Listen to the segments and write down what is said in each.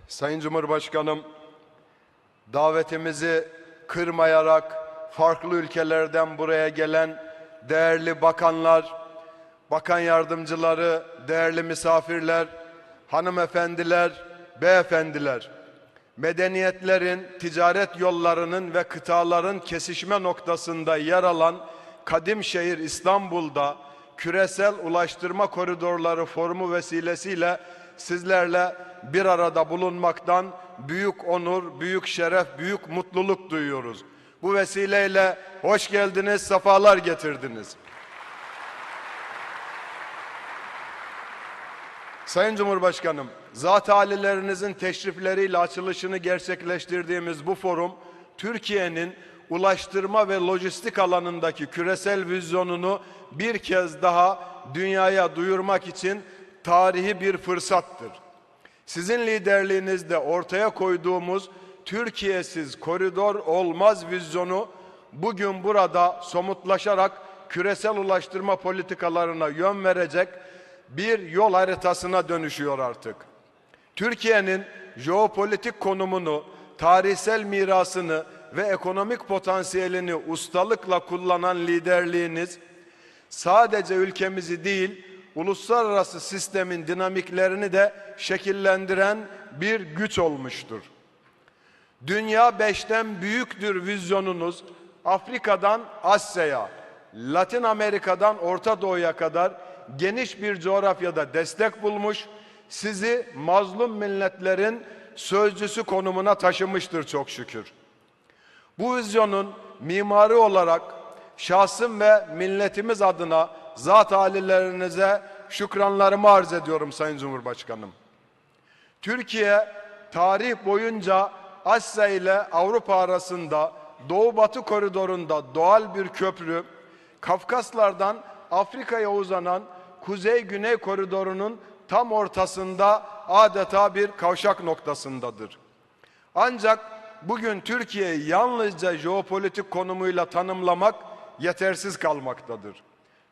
Sayın Cumhurbaşkanım, davetimizi kırmayarak farklı ülkelerden buraya gelen değerli bakanlar, bakan yardımcıları, değerli misafirler, hanımefendiler, beyefendiler, medeniyetlerin, ticaret yollarının ve kıtaların kesişme noktasında yer alan kadim şehir İstanbul'da küresel ulaştırma koridorları forumu vesilesiyle sizlerle bir arada bulunmaktan büyük onur, büyük şeref, büyük mutluluk duyuyoruz. Bu vesileyle hoş geldiniz, sefalar getirdiniz. Sayın Cumhurbaşkanım, zat-ı alilerinizin teşrifleriyle açılışını gerçekleştirdiğimiz bu forum, Türkiye'nin ulaştırma ve lojistik alanındaki küresel vizyonunu bir kez daha dünyaya duyurmak için tarihi bir fırsattır. Sizin liderliğinizde ortaya koyduğumuz Türkiye'siz koridor olmaz vizyonu bugün burada somutlaşarak küresel ulaştırma politikalarına yön verecek bir yol haritasına dönüşüyor artık. Türkiye'nin jeopolitik konumunu, tarihsel mirasını ve ekonomik potansiyelini ustalıkla kullanan liderliğiniz sadece ülkemizi değil, uluslararası sistemin dinamiklerini de şekillendiren bir güç olmuştur. Dünya 5'ten büyüktür vizyonunuz Afrika'dan Asya'ya, Latin Amerika'dan Orta Doğu'ya kadar geniş bir coğrafyada destek bulmuş, sizi mazlum milletlerin sözcüsü konumuna taşımıştır çok şükür. Bu vizyonun mimarı olarak şahsım ve milletimiz adına zat-ı alilerinize şükranlarımı arz ediyorum Sayın Cumhurbaşkanım. Türkiye tarih boyunca Asya ile Avrupa arasında Doğu-Batı koridorunda doğal bir köprü, Kafkaslardan Afrika'ya uzanan Kuzey-Güney koridorunun tam ortasında adeta bir kavşak noktasındadır. Ancak bugün Türkiye'yi yalnızca jeopolitik konumuyla tanımlamak yetersiz kalmaktadır.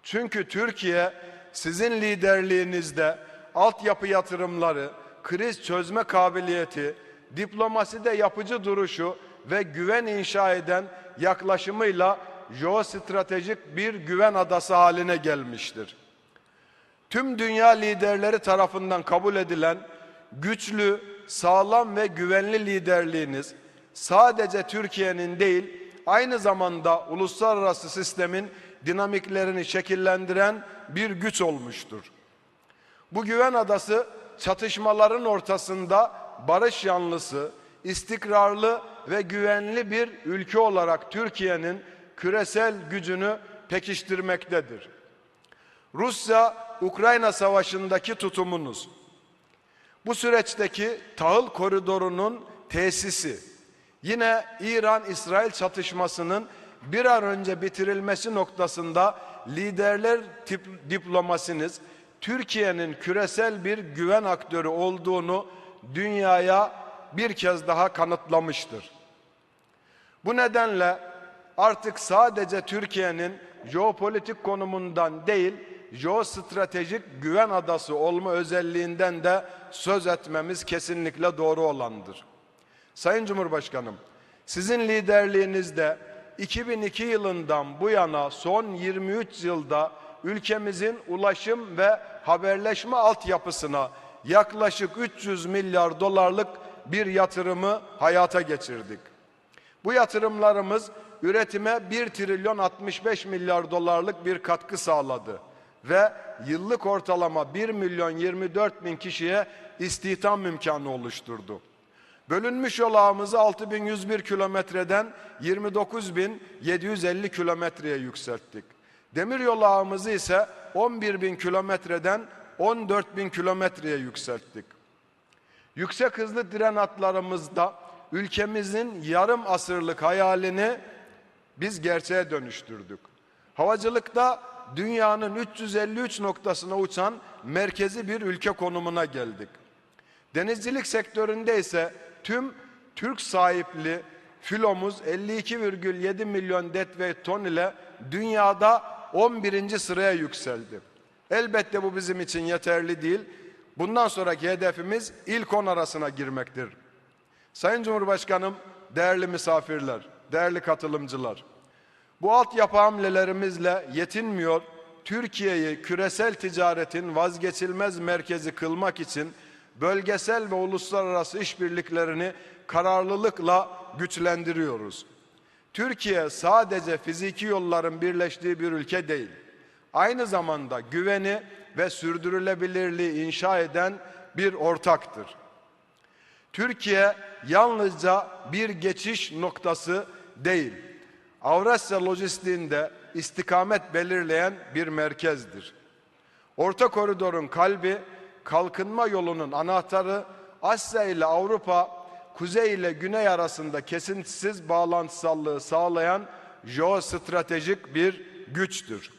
Çünkü Türkiye sizin liderliğinizde altyapı yatırımları, kriz çözme kabiliyeti, diplomaside yapıcı duruşu ve güven inşa eden yaklaşımıyla jeostratejik bir güven adası haline gelmiştir. Tüm dünya liderleri tarafından kabul edilen güçlü, sağlam ve güvenli liderliğiniz sadece Türkiye'nin değil, aynı zamanda uluslararası sistemin dinamiklerini şekillendiren bir güç olmuştur. Bu güven adası çatışmaların ortasında barış yanlısı, istikrarlı ve güvenli bir ülke olarak Türkiye'nin küresel gücünü pekiştirmektedir. Rusya-Ukrayna savaşındaki tutumunuz, bu süreçteki tahıl koridorunun tesisi, yine İran-İsrail çatışmasının bir an önce bitirilmesi noktasında liderler diplomasiniz, Türkiye'nin küresel bir güven aktörü olduğunu dünyaya bir kez daha kanıtlamıştır. Bu nedenle artık sadece Türkiye'nin jeopolitik konumundan değil, jeostratejik güven adası olma özelliğinden de söz etmemiz kesinlikle doğru olandır. Sayın Cumhurbaşkanım, sizin liderliğinizde 2002 yılından bu yana son 23 yılda ülkemizin ulaşım ve haberleşme altyapısına yaklaşık 300 milyar dolarlık bir yatırımı hayata geçirdik. Bu yatırımlarımız üretime 1 trilyon 65 milyar dolarlık bir katkı sağladı ve yıllık ortalama 1 milyon 24 bin kişiye istihdam imkanı oluşturdu. Bölünmüş yol ağımızı 6.101 kilometreden 29.750 kilometreye yükselttik. Demiryolu ağımızı ise 11.000 kilometreden 14.000 kilometreye yükselttik. Yüksek hızlı tren hatlarımızda ülkemizin yarım asırlık hayalini biz gerçeğe dönüştürdük. Havacılıkta dünyanın 353 noktasına uçan merkezi bir ülke konumuna geldik. Denizcilik sektöründe ise tüm Türk sahipli filomuz 52,7 milyon deadweight ton ile dünyada 11. sıraya yükseldi. Elbette bu bizim için yeterli değil. Bundan sonraki hedefimiz ilk 10 arasına girmektir. Sayın Cumhurbaşkanım, değerli misafirler, değerli katılımcılar, bu altyapı hamlelerimizle yetinmiyor, Türkiye'yi küresel ticaretin vazgeçilmez merkezi kılmak için bölgesel ve uluslararası işbirliklerini kararlılıkla güçlendiriyoruz. Türkiye sadece fiziki yolların birleştiği bir ülke değil, aynı zamanda güveni ve sürdürülebilirliği inşa eden bir ortaktır. Türkiye yalnızca bir geçiş noktası değil, Avrasya lojistiğinde istikamet belirleyen bir merkezdir. Orta koridorun kalbi, kalkınma yolunun anahtarı, Asya ile Avrupa, kuzey ile güney arasında kesintisiz bağlantısallığı sağlayan jeostratejik bir güçtür.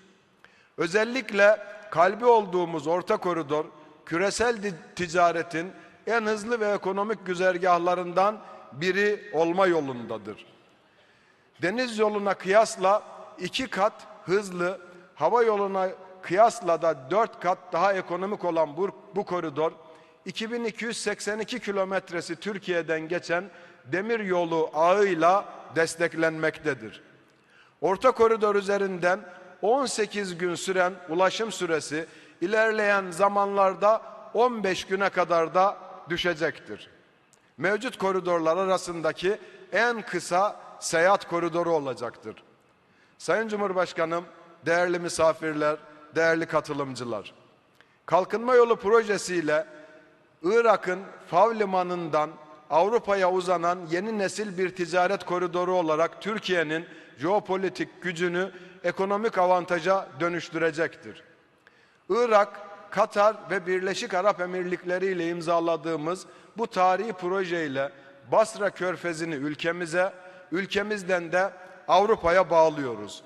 Özellikle kalbi olduğumuz orta koridor, küresel ticaretin en hızlı ve ekonomik güzergahlarından biri olma yolundadır. Deniz yoluna kıyasla 2 kat hızlı, hava yoluna kıyasla da 4 kat daha ekonomik olan bu koridor, 2282 kilometresi Türkiye'den geçen demir yolu ağıyla desteklenmektedir. Orta koridor üzerinden 18 gün süren ulaşım süresi ilerleyen zamanlarda 15 güne kadar da düşecektir. Mevcut koridorlar arasındaki en kısa seyahat koridoru olacaktır. Sayın Cumhurbaşkanım, değerli misafirler, değerli katılımcılar, Kalkınma Yolu projesiyle Irak'ın Fav Limanı'ndan Avrupa'ya uzanan yeni nesil bir ticaret koridoru olarak Türkiye'nin jeopolitik gücünü ekonomik avantaja dönüştürecektir. Irak, Katar ve Birleşik Arap Emirlikleri ile imzaladığımız bu tarihi projeyle Basra Körfezi'ni ülkemize, ülkemizden de Avrupa'ya bağlıyoruz.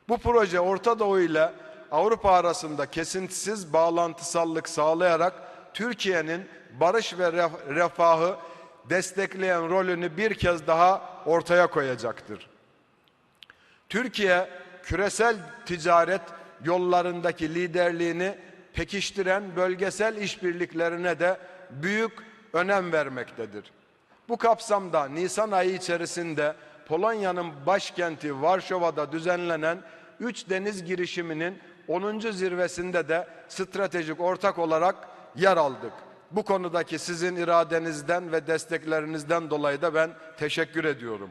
Bu proje Orta Doğu ile Avrupa arasında kesintisiz bağlantısallık sağlayarak Türkiye'nin barış ve refahı destekleyen rolünü bir kez daha ortaya koyacaktır. Türkiye, küresel ticaret yollarındaki liderliğini pekiştiren bölgesel işbirliklerine de büyük önem vermektedir. Bu kapsamda Nisan ayı içerisinde Polonya'nın başkenti Varşova'da düzenlenen 3 deniz girişiminin 10. zirvesinde de stratejik ortak olarak yer aldık. Bu konudaki sizin iradenizden ve desteklerinizden dolayı da ben teşekkür ediyorum.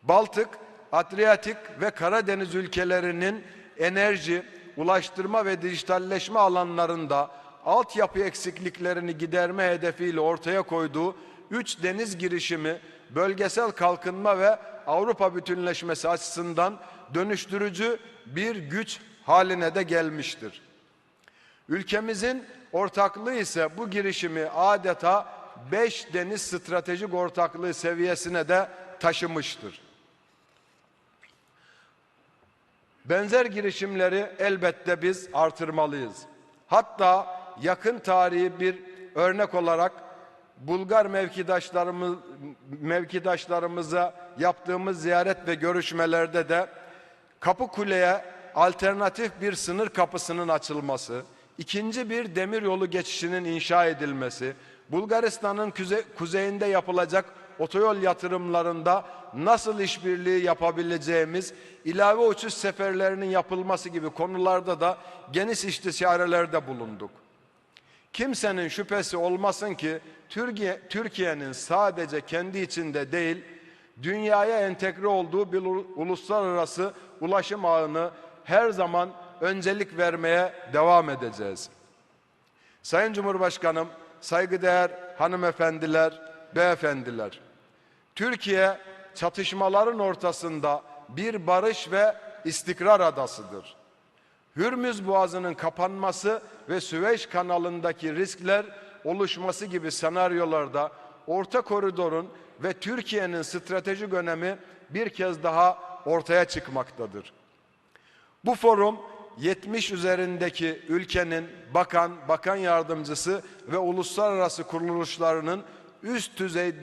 Baltık, Adriyatik ve Karadeniz ülkelerinin enerji, ulaştırma ve dijitalleşme alanlarında altyapı eksikliklerini giderme hedefiyle ortaya koyduğu 3 deniz girişimi bölgesel kalkınma ve Avrupa bütünleşmesi açısından dönüştürücü bir güç haline de gelmiştir. Ülkemizin ortaklığı ise bu girişimi adeta 5 deniz stratejik ortaklığı seviyesine de taşımıştır. Benzer girişimleri elbette biz artırmalıyız. Hatta yakın tarihi bir örnek olarak Bulgar mevkidaşlarımıza yaptığımız ziyaret ve görüşmelerde de Kapıkule'ye alternatif bir sınır kapısının açılması, ikinci bir demiryolu geçişinin inşa edilmesi, Bulgaristan'ın kuzeyinde yapılacak otoyol yatırımlarında nasıl işbirliği yapabileceğimiz, ilave uçuş seferlerinin yapılması gibi konularda da geniş istişarelerde bulunduk. Kimsenin şüphesi olmasın ki Türkiye'nin sadece kendi içinde değil, dünyaya entegre olduğu bir uluslararası ulaşım ağını her zaman öncelik vermeye devam edeceğiz. Sayın Cumhurbaşkanım, saygıdeğer hanımefendiler, beyefendiler, Türkiye çatışmaların ortasında bir barış ve istikrar adasıdır. Hürmüz Boğazı'nın kapanması ve Süveyş kanalındaki riskler oluşması gibi senaryolarda Orta Koridor'un ve Türkiye'nin stratejik önemi bir kez daha ortaya çıkmaktadır. Bu forum 70 üzerindeki ülkenin bakan yardımcısı ve uluslararası kuruluşlarının üst düzey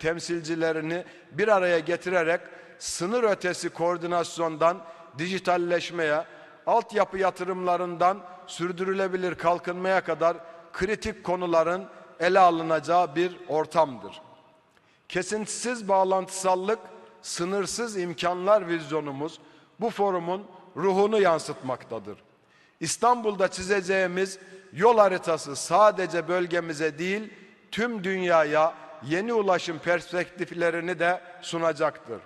temsilcilerini bir araya getirerek sınır ötesi koordinasyondan dijitalleşmeye, altyapı yatırımlarından sürdürülebilir kalkınmaya kadar kritik konuların ele alınacağı bir ortamdır. Kesintisiz bağlantısallık, sınırsız imkanlar vizyonumuz bu forumun ruhunu yansıtmaktadır. İstanbul'da çizeceğimiz yol haritası sadece bölgemize değil, tüm dünyaya yeni ulaşım perspektiflerini de sunacaktır.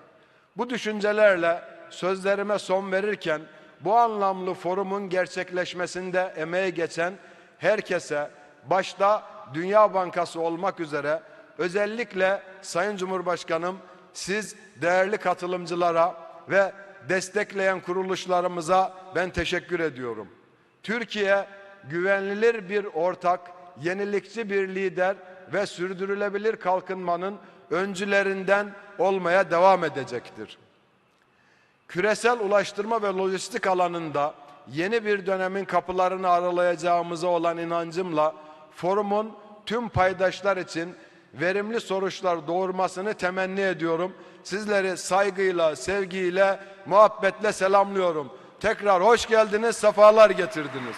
Bu düşüncelerle sözlerime son verirken, bu anlamlı forumun gerçekleşmesinde emeği geçen herkese, başta Dünya Bankası olmak üzere, özellikle Sayın Cumhurbaşkanım, siz değerli katılımcılara ve destekleyen kuruluşlarımıza ben teşekkür ediyorum. Türkiye, güvenilir bir ortak, yenilikçi bir lider ve sürdürülebilir kalkınmanın öncülerinden olmaya devam edecektir. Küresel ulaştırma ve lojistik alanında yeni bir dönemin kapılarını aralayacağımıza olan inancımla forumun tüm paydaşlar için verimli sonuçlar doğurmasını temenni ediyorum. Sizleri saygıyla, sevgiyle, muhabbetle selamlıyorum. Tekrar hoş geldiniz, sefalar getirdiniz.